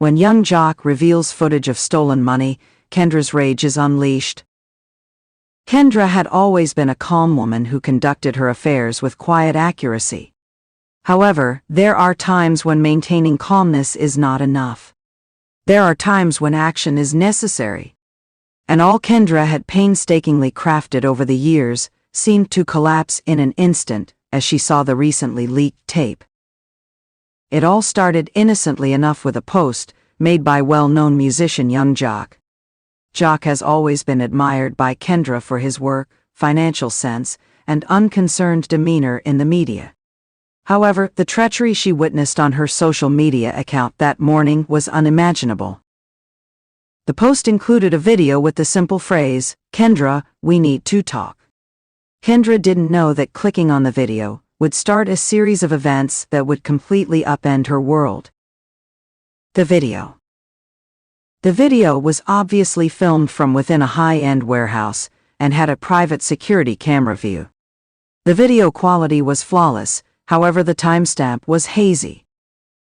When youngjoc reveals footage of stolen money, Kendra's rage is unleashed. Kendra had always been a calm woman who conducted her affairs with quiet accuracy. However, there are times when maintaining calmness is not enough. There are times when action is necessary. And all Kendra had painstakingly crafted over the years seemed to collapse in an instant as she saw the recently leaked tape. It all started innocently enough with a post made by well-known musician youngjoc. Joc has always been admired by Kendra for his work, financial sense, and unconcerned demeanor in the media. However, the treachery she witnessed on her social media account that morning was unimaginable. The post included a video with the simple phrase, "Kendra, we need to talk." Kendra didn't know that clicking on the video would start a series of events that would completely upend her world. The video. The video was obviously filmed from within a high-end warehouse and had a private security camera view. The video quality was flawless, however the timestamp was hazy.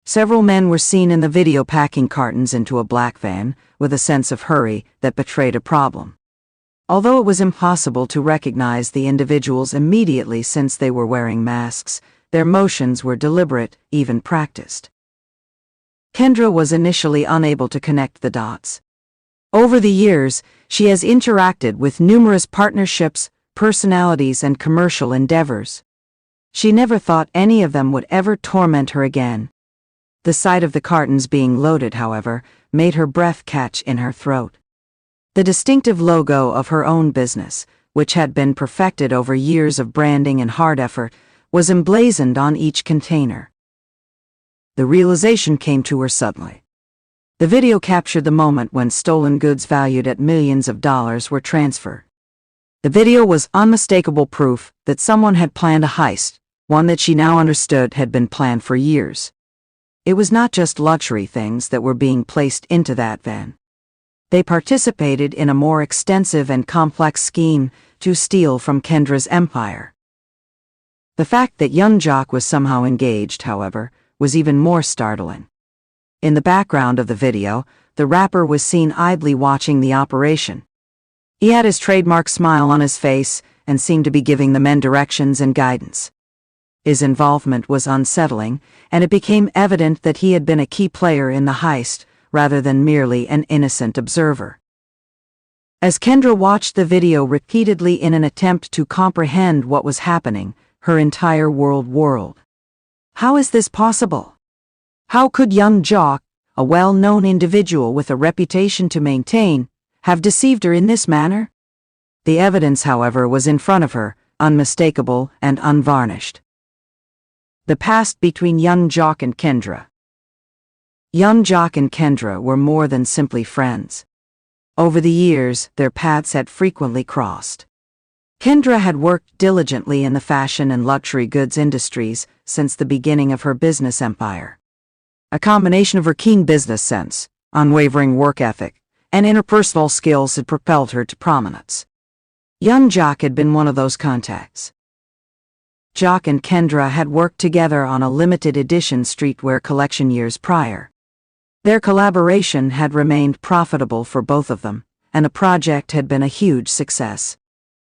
Several men were seen in the video packing cartons into a black van, with a sense of hurry that betrayed a problem. Although it was impossible to recognize the individuals immediately since they were wearing masks, their motions were deliberate, even practiced. Kendra was initially unable to connect the dots. Over the years, she has interacted with numerous partnerships, personalities, and commercial endeavors. She never thought any of them would ever torment her again. The sight of the cartons being loaded, however, made her breath catch in her throat. The distinctive logo of her own business, which had been perfected over years of branding and hard effort, was emblazoned on each container. The realization came to her suddenly. The video captured the moment when stolen goods valued at millions of dollars were transferred. The video was unmistakable proof that someone had planned a heist, one that she now understood had been planned for years. It was not just luxury things that were being placed into that van. They participated in a more extensive and complex scheme to steal from Kendra's empire. The fact that youngjoc was somehow engaged, however, was even more startling. In the background of the video, the rapper was seen idly watching the operation. He had his trademark smile on his face and seemed to be giving the men directions and guidance. His involvement was unsettling, and it became evident that he had been a key player in the heist, rather than merely an innocent observer. As Kendra watched the video repeatedly in an attempt to comprehend what was happening, her entire world whirled. How is this possible? How could youngjoc, a well-known individual with a reputation to maintain, have deceived her in this manner? The evidence, however, was in front of her, unmistakable and unvarnished. The past between youngjoc and Kendra. Youngjoc and Kendra were more than simply friends. Over the years, their paths had frequently crossed. Kendra had worked diligently in the fashion and luxury goods industries since the beginning of her business empire. A combination of her keen business sense, unwavering work ethic, and interpersonal skills had propelled her to prominence. Youngjoc had been one of those contacts. Joc and Kendra had worked together on a limited edition streetwear collection years prior. Their collaboration had remained profitable for both of them, and the project had been a huge success.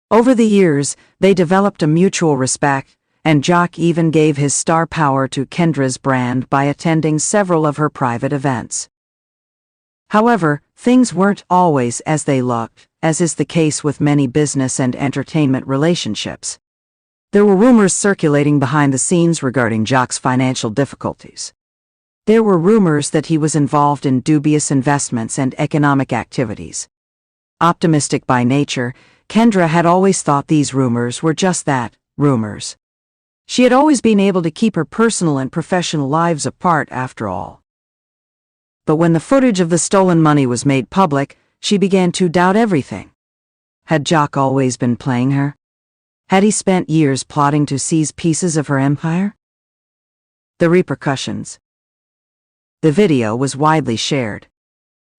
Over the years, they developed a mutual respect, and Joc even gave his star power to Kendra's brand by attending several of her private events. However, things weren't always as they looked, as is the case with many business and entertainment relationships. There were rumors circulating behind the scenes regarding Joc's financial difficulties. There were rumors that he was involved in dubious investments and economic activities. Optimistic by nature, Kendra had always thought these rumors were just that, rumors. She had always been able to keep her personal and professional lives apart after all. But when the footage of the stolen money was made public, she began to doubt everything. Had Joc always been playing her? Had he spent years plotting to seize pieces of her empire? The repercussions. The video was widely shared.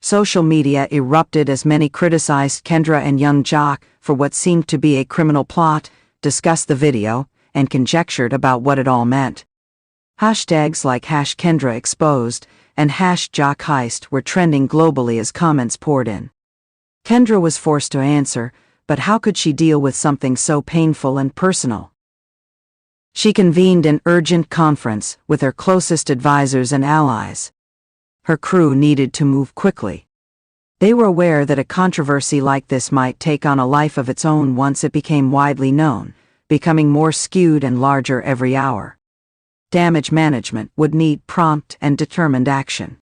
Social media erupted as many criticized Kendra and youngjoc for what seemed to be a criminal plot, discussed the video, and conjectured about what it all meant. Hashtags like #KendraExposed and #joc heist were trending globally as comments poured in. Kendra was forced to answer, but how could she deal with something so painful and personal? She convened an urgent conference with her closest advisors and allies. Her crew needed to move quickly. They were aware that a controversy like this might take on a life of its own once it became widely known, becoming more skewed and larger every hour. Damage management would need prompt and determined action.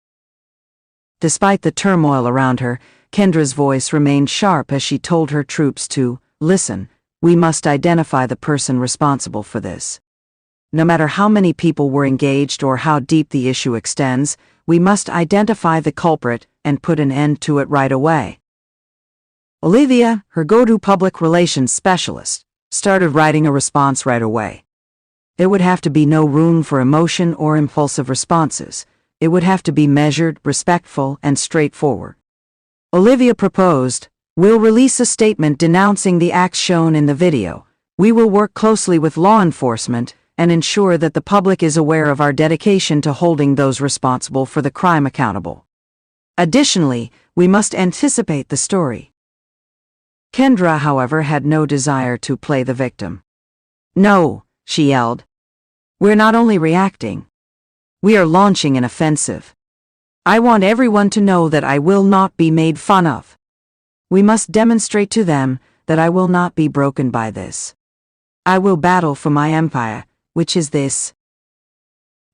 Despite the turmoil around her, Kendra's voice remained sharp as she told her troops to listen. We must identify the person responsible for this. No matter how many people were engaged or how deep the issue extends, we must identify the culprit and put an end to it right away. Olivia, her go-to public relations specialist, started writing a response right away. There would have to be no room for emotion or impulsive responses. It would have to be measured, respectful, and straightforward. Olivia proposed, "We'll release a statement denouncing the acts shown in the video. We will work closely with law enforcement and ensure that the public is aware of our dedication to holding those responsible for the crime accountable. Additionally, we must anticipate the story." Kendra, however, had no desire to play the victim. "No," she yelled. "We're not only reacting. We are launching an offensive. I want everyone to know that I will not be made fun of. We must demonstrate to them that I will not be broken by this. I will battle for my empire, which is this."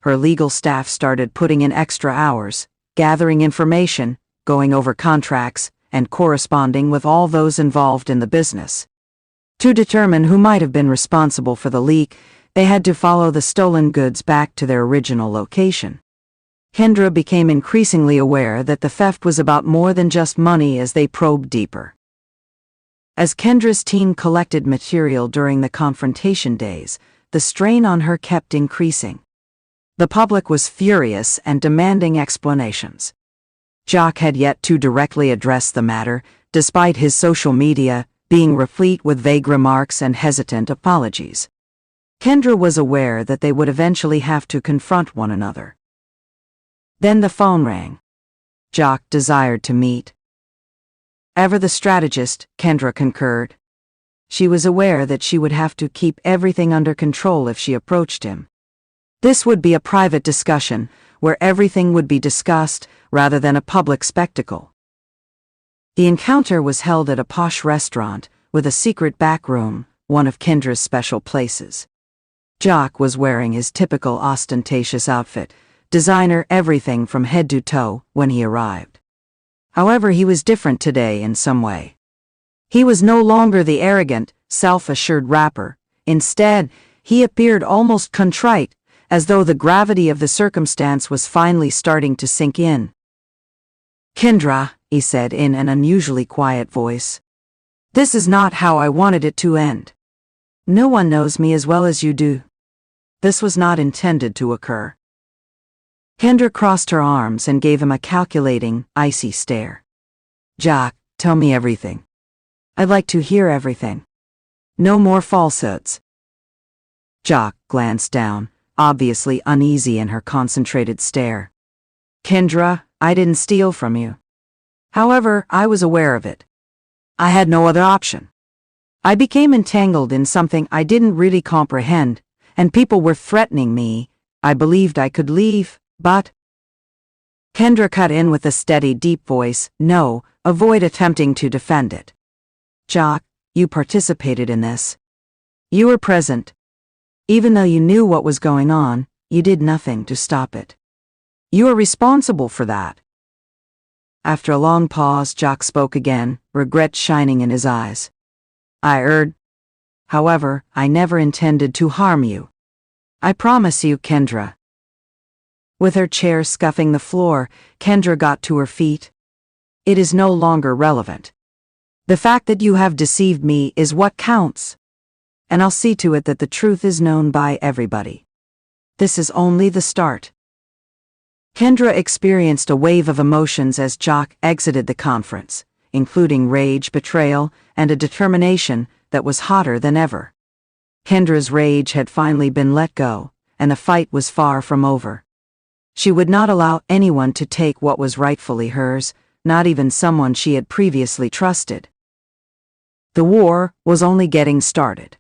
Her legal staff started putting in extra hours, gathering information, going over contracts, and corresponding with all those involved in the business. To determine who might have been responsible for the leak, they had to follow the stolen goods back to their original location. Kendra became increasingly aware that the theft was about more than just money as they probed deeper. As Kendra's team collected material during the confrontation days, the strain on her kept increasing. The public was furious and demanding explanations. Joc had yet to directly address the matter, despite his social media being replete with vague remarks and hesitant apologies. Kendra was aware that they would eventually have to confront one another. Then the phone rang. Joc desired to meet. Ever the strategist, Kendra concurred. She was aware that she would have to keep everything under control if she approached him. This would be a private discussion, where everything would be discussed, rather than a public spectacle. The encounter was held at a posh restaurant, with a secret back room, one of Kendra's special places. Joc was wearing his typical ostentatious outfit, designer everything from head to toe, when he arrived. However, he was different today in some way. He was no longer the arrogant, self-assured rapper. Instead, he appeared almost contrite, as though the gravity of the circumstance was finally starting to sink in. "Kendra," he said in an unusually quiet voice, "this is not how I wanted it to end. No one knows me as well as you do. This was not intended to occur." Kendra crossed her arms and gave him a calculating, icy stare. "Joc, tell me everything. I'd like to hear everything. No more falsehoods." Joc glanced down, obviously uneasy in her concentrated stare. "Kendra, I didn't steal from you. However, I was aware of it. I had no other option. I became entangled in something I didn't really comprehend, and people were threatening me. I believed I could leave, but..." Kendra cut in with a steady, deep voice. "No, avoid attempting to defend it. Joc, you participated in this. You were present. Even though you knew what was going on, you did nothing to stop it. You are responsible for that." After a long pause, Joc spoke again, regret shining in his eyes. However, I never intended to harm you. I promise you, Kendra." With her chair scuffing the floor, Kendra got to her feet. "It is no longer relevant. The fact that you have deceived me is what counts. And I'll see to it that the truth is known by everybody. This is only the start." Kendra experienced a wave of emotions as Joc exited the conference, including rage, betrayal, and a determination that was hotter than ever. Kendra's rage had finally been let go, and the fight was far from over. She would not allow anyone to take what was rightfully hers, not even someone she had previously trusted. The war was only getting started.